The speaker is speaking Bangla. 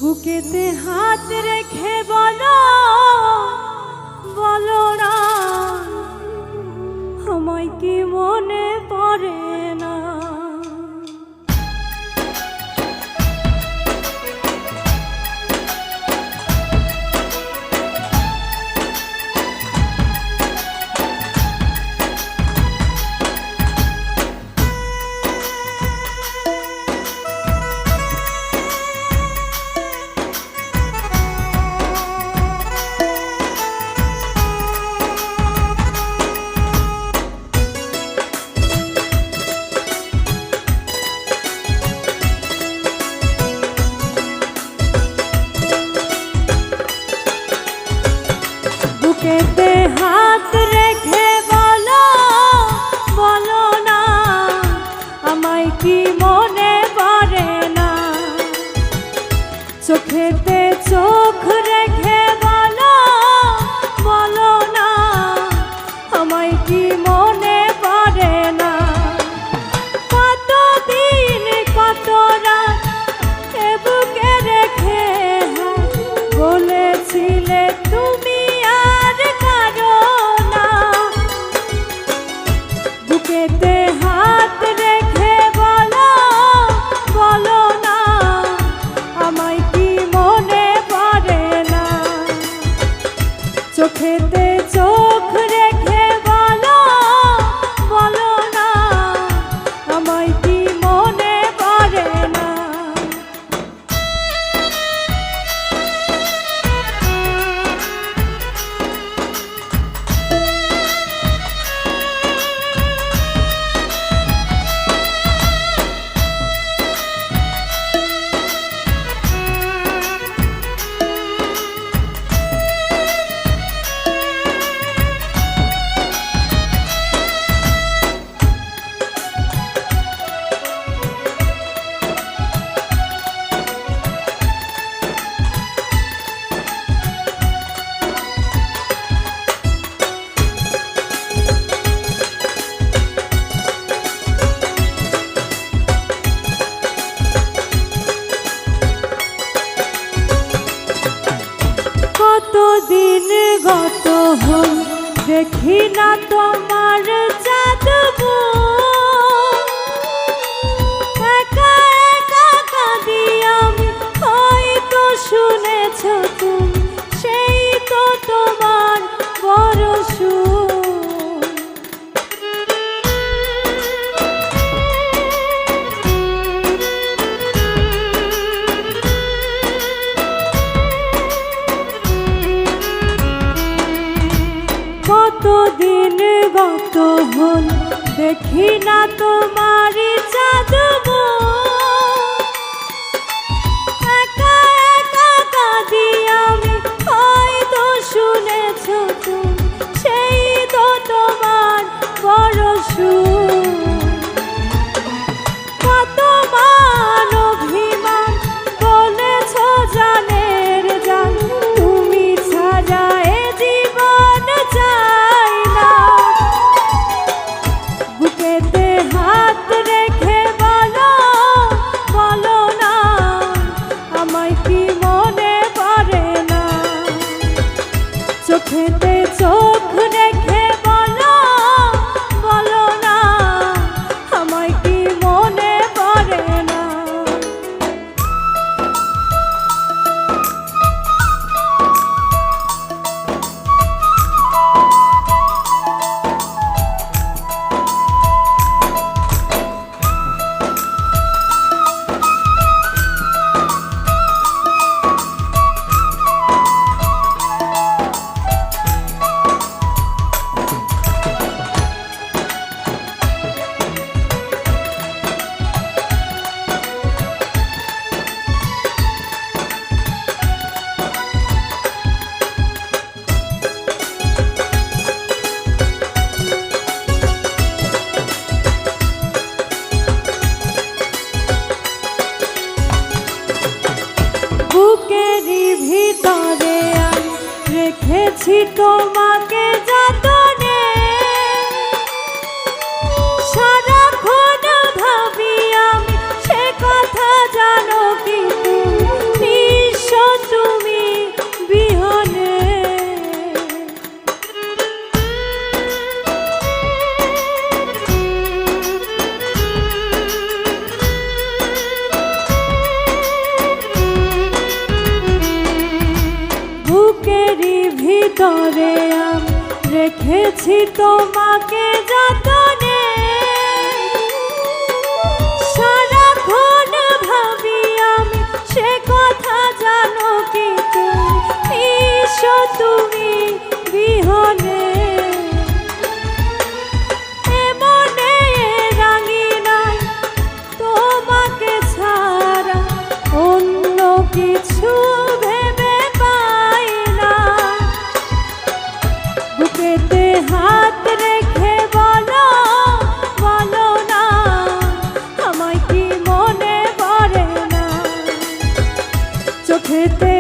বুকেতে হাত রেখে বলো বলো না আমায় কি মনে পড়ে না। বুকেতে হাত রেখে বলো বলো না আমায় কি মনে পড়ে না। চোখেতে চোখ রেখে বলো বলো না আমায় কি মনে পড়ে না। কতদিন কত রাত এ বুকে রেখে বলেছিলে তুমি বুকেতে হাত রেখে বলো বলো না আমায় কি মনে পড়ে না। চোখেতে চোখ রেখে বলো বলো না আমায় কি মনে পড়ে না। কতদিন গত হল দেখি না তোমার চাঁদবো। একা একা কাঁদি আমি হয়তো শুনেছ তুমি সেই তো তোমার বড় সুর। কতদিন গত হল দেখি না তোমার চাঁদবো। একা একা কাঁদি আমি হয়তো শুনেছ তুমি সেই তো তোমার বড় সুর। কত মান অভিমান বলেছ জানের জান তুমি ছাড়া এ জীবন চাই না। বুকেতে হাত রেখে বলো বলো না আমায় কি মনে পড়ে না। চোখেতে চোখ রেখে বলো বলো না আমায় কি মনে পড়ে না। বুকেরই ভিতরে আমি রেখেছি তোমাকে যতনে। সারাক্ষণ ভাবি আমি সে কথা জানো কি তুমি ভিতরে আমি রেখেছি তোমাকে যতনে সারাক্ষণ ভাবি আমি সে কথা জানো কি তুমি এসো তুমি বিহনে এমনে রাঙিনাই তোমাকে ছাড়া অন্য কিছু ভেবে পাই না বুকেতে হাত রেখে বলো বলো না আমায় কি মনে পড়ে না চোখেতে